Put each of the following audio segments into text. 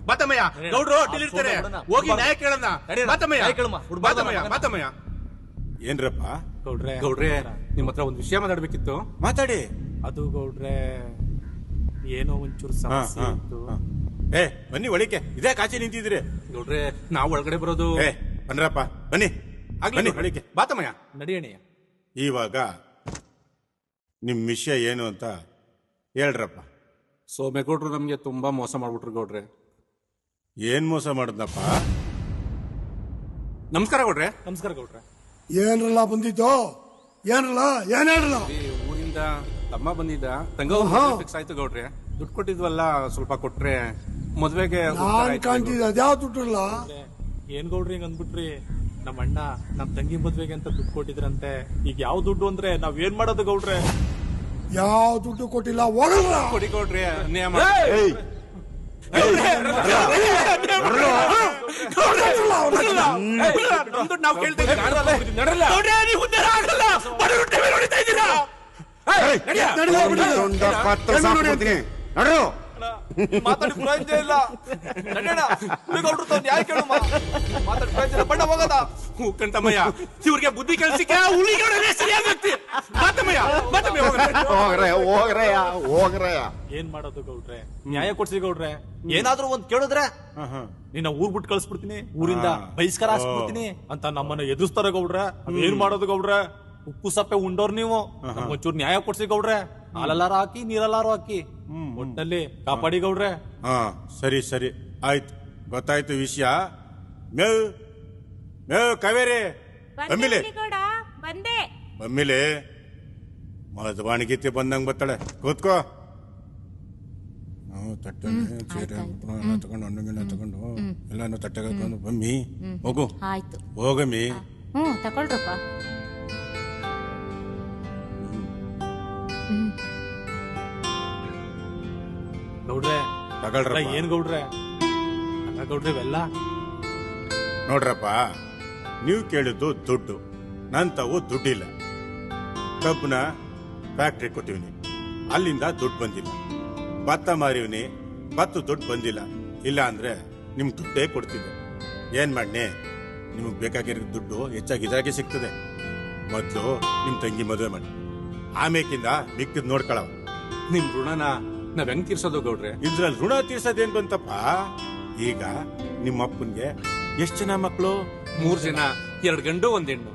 ಬಾತಮ್ಮಯ್ಯ ಗೌಡ್ರು ಅಡ್ಡಿಲಿರ್ತಾರೆ, ಹೋಗಿ ನ್ಯಾಯ ಕೇಳೋಣ. ಬಾತಮ್ಮಯ್ಯ ಏನ್ರಪ್ಪ? ಗೌಡ್ರೆ ನಿಮ್ ಹತ್ರ ಒಂದ್ ವಿಷಯ ಮಾತಾಡ್ಬೇಕಿತ್ತು. ಮಾತಾಡಿ. ಅದು ಗೌಡ್ರೆ ಏನೋ ಒಂಚೂರು ಸಮಸ್ಯೆ ಇತ್ತು. ಬನ್ನಿ ಒಳಿಕೆ, ಇದೇ ಕಾಚಿ ನಿಂತಿದ್ರಿ. ಗೌಡ್ರೆ ನಾವ್ ಒಳಗಡೆ ಬರೋದು. ಬನ್ರಪ್ಪ ಬನ್ನಿ. ಆಗ್ಲಿ ಒಳಿಕೆ. ಬಾತಮ್ಮಯ್ಯ ನಡಿಯಣಯ್ಯ. ಇವಾಗ ನಿಮ್ ವಿಷಯ ಏನು ಅಂತ ಹೇಳ್ರಪ್ಪ. ಸೋಮೇಗೌಡ್ರು ನಮ್ಗೆ ತುಂಬಾ ಮೋಸ ಮಾಡ್ಬಿಟ್ರು ಗೌಡ್ರೆ. ಏನ್ ಮೋಸ ಮಾಡಿದ್ನಪ್ಪ? ನಮಸ್ಕಾರ ಗೌಡ್ರೆ. ನಮಸ್ಕಾರ ಗೌಡ್ರೆ. ಏನ್ರಲ್ಲ ಬಂದಿದ್ದು? ಏನ್ ಹೇಳಲ್ಲ? ಊರಿಂದ ತಮ್ಮ ಬಂದಿದ್ದ, ತಂಗ ಫಿಕ್ಸ್ ಆಯ್ತು ಗೌಡ್ರೆ. ದುಡ್ಡು ಕೊಟ್ಟಿದ್ವಲ್ಲ, ಸ್ವಲ್ಪ ಕೊಟ್ರೆ ಮದ್ವೆಗೆ ನಾನ್ ಕಾಣ್ತಿದ್ದೆ, ಅದ್ಯಾವ ದುಡ್ಡಲ್ಲ? ಏನ್ ಗೌಡ್ರಿ ಹಿಂಗ್ ಅಂದ್ಬಿಟ್ರಿ? ನಮ್ಮ ಅಣ್ಣ ನಮ್ ತಂಗಿ ಮದ್ವೆಗೆ ಅಂತ ದುಡ್ಡು ಕೊಟ್ಟಿದ್ರಂತೆ. ಈಗ ಯಾವ ದುಡ್ಡು ಅಂದ್ರೆ ನಾವ್ ಏನ್ ಮಾಡೋದು ಗೌಡ್ರೆ? ಯಾವ ದುಡ್ಡು ಕೊಟ್ಟಿಲ್ಲ, ಹೋಗಲ್ಲ. ಕೊಡಿ ಗೌಡ್ರಿ. ಮಾತಾಡಿ ಪ್ರಯೋಜನ ಇಲ್ಲ. ನ್ಯಾಯ ಕೇಳು. ಮಾತಾಡಿ ಪ್ರಯೋಜನ ಬಣ್ಣ ಹೋಗದ ಕಣ್ತಮ್ಮಯ್ಯ, ಇವ್ರಿಗೆ ಬುದ್ಧಿ ಕಲ್ಸಿಕೆ ಏನ್ ಮಾಡೋದು ಗೌಡ್ರೆ? ನ್ಯಾಯ ಕೊಡ್ಸಿ ಗೌಡ್ರೆ. ಏನಾದ್ರೂ ಒಂದ್ ಕೇಳಿದ್ರೆ ನಿನ್ನ ಊರ್ ಬಿಟ್ಟು ಕಳ್ಸ್ಬಿಡ್ತೀನಿ, ಊರಿಂದ ಬಹಿಷ್ಕಾರ ಹಾಕ್ಸ್ಬಿಡ್ತೀನಿ ಅಂತ ನಮ್ಮನ್ನ ಎದುರಿಸ್ತಾರ ಗೌಡ್ರೆ. ಏನ್ ಮಾಡೋದು ಗೌಡ್ರೆ? ಉಪ್ಪು ಸಪ್ಪೆ ಉಂಡೋರ್ ನೀವು. ಒಂಚೂರು ನ್ಯಾಯ ಕೊಡ್ಸಿ ಗೌಡ್ರೆ. ಹಾಲಲ್ಲಾರು ಹಾಕಿ, ನೀರಲ್ಲಾರು ಹಾಕಿ, ಒಟ್ಟಲ್ಲಿ ಕಾಪಾಡಿ ಗೌಡ್ರೆ. ಸರಿ ಸರಿ ಆಯ್ತು, ಗೊತ್ತಾಯ್ತು ವಿಷಯ. ಮೇವ್ ಮೇವ್ ಕಾವೇರಿ ಬಮ್ಮಿಲೆ ಬಮ್ಮಿಲೆ ಮದ್ವಾಣಿಗೀತೆ ಬಂದಂಗ್ ಬತ್ತಾಳೆ. ಕೂತ್ಕೋ. ತಟ್ಟೆ ತಗೊಂಡು ಹಣ್ಣುಗಿಣ್ಣ ತಗೊಂಡು ಎಲ್ಲಾನು ತಟ್ಟೆಗೆ ಹಾಕೊಂಡು ಬಮ್ಮಿ ಹೋಗು. ಆಯ್ತು ಹೋಗಮ್ಮಿ. ತಗೊಳ್ರಪ್ಪ. ಗೌಡ್ರೆ ತಗೊಳ್ರ. ಏನ್ ಗೌಡ್ರೆ? ಅಲ್ಲ ಗೌಡ್ರೆ ಇವೆಲ್ಲ ನೋಡ್ರಪ್ಪ, ನೀವು ಕೇಳಿದ್ದು ದುಡ್ಡು, ನನ್ ತಾವು ದುಡ್ಡಿಲ್ಲ. ಕಬ್ಬನ ಫ್ಯಾಕ್ಟ್ರಿ ಕೊಟ್ಟಿವ್ನಿ, ಅಲ್ಲಿಂದ ದುಡ್ಡು ಬಂದಿಲ್ಲ. ಭತ್ತ ಮಾರಿವ್ನಿ, ಭತ್ತ ದುಡ್ಡು ಬಂದಿಲ್ಲ. ಇಲ್ಲ ಅಂದ್ರೆ ನಿಮ್ ದುಡ್ಡೇ ಕೊಡ್ತಿದ್ದೆ. ಏನ್ ಮಾಡ್ನಿ? ನಿಮಗ್ ಬೇಕಾಗಿರೋ ದುಡ್ಡು ಹೆಚ್ಚಾಗಿ ಇದಾಗೆ ಸಿಗ್ತದೆ. ಮೊದ್ಲು ನಿಮ್ ತಂಗಿ ಮದುವೆ ಮಾಡಿ, ಆಮೇಕಿಂದ ಮಿಕ್ಕಿದ್ ನೋಡ್ಕೊಳವ. ನಿಮ್ ಋಣನ ನಾವ್ ಹೆಂಗ್ ತೀರ್ಸೋದು ಗೌಡ್ರೆ? ಇದ್ರಲ್ಲಿ ಋಣ ತೀರ್ಸೋದೇನ್ ಬಂತಪ್ಪ? ಈಗ ನಿಮ್ಮ ಅಪ್ಪನ್ಗೆ ಎಷ್ಟ್ ಜನ ಮಕ್ಕಳು? 3 ಜನ, 2 ಗಂಡು 1 ಹೆಣ್ಣು.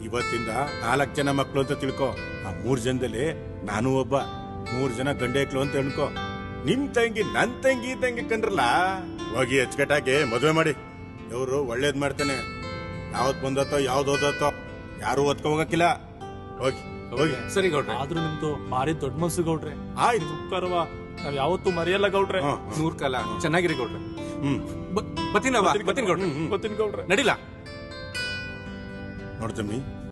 ಇವತ್ತಿಂದ 4 ಜನ ಮಕ್ಕಳು ಅಂತ ತಿಳ್ಕೊ. ಆ 3 ಜನದಲ್ಲಿ ನಾನು ಒಬ್ಬ. 3 ಜನ ಗಂಡೇಕ್ಳು ಅಂತ ಹೇಳ್ಕೊ. ನಿಮ್ ತಂಗಿ ನನ್ ತಂಗಿ ಇದ್ದಂಗೆ ಕಂಡ್ರಲ್ಲ. ಹೋಗಿ ಅಚ್ಚುಕಟ್ಟಾಗಿ ಮದುವೆ ಮಾಡಿ. ಇವ್ರು ಒಳ್ಳೇದ್ ಮಾಡ್ತಾನೆ. ಯಾವ್ದ್ ಬಂದತ್ತೋ ಯಾವ್ದು ಓದತ್ತೋ ಯಾರು ಓದ್ಕೊ ಹೋಗಕ್ಕಿಲ್ಲ. ಹೋಗಿ ಹೋಗಿ. ಸರಿ ಗೌಡ್ರೆ. ಆದ್ರೂ ನಿಮ್ದು ಭಾರಿ ದೊಡ್ಡ ಮನ್ಸು ಗೌಡ್ರೆ. ಆಯ್ತು, ಉಪಕಾರವ ನಾವ್ ಯಾವತ್ತೂ ಮರೆಯಲ್ಲ ಗೌಡ್ರೆ. 100 ಕಾಲ ಚೆನ್ನಾಗಿರಿ ಗೌಡ್ರೆ. ಬತ್ತೀನಿ ಗೌಡ್ರೆ. ನಡಿಲ್ಲ ನೋಡ್ತಮ್ಮಿ,